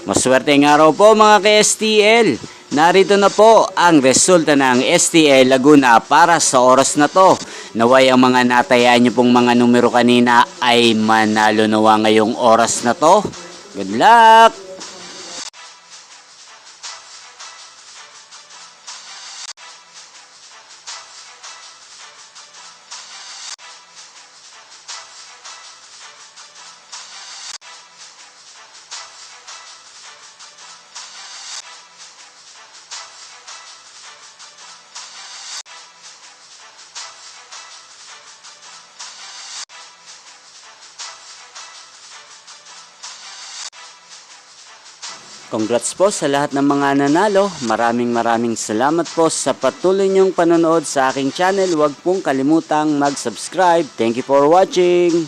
Maswerteng araw po mga ka-STL. Narito na po ang resulta ng STL Laguna para sa oras na to. Naway ang mga natayaan nyo pong mga numero kanina ay manalo nawa ngayong oras na to. Good luck! Congrats po sa lahat ng mga nanalo. Maraming salamat po sa patuloy niyong panonood sa aking channel. Huwag pong kalimutang mag-subscribe. Thank you for watching.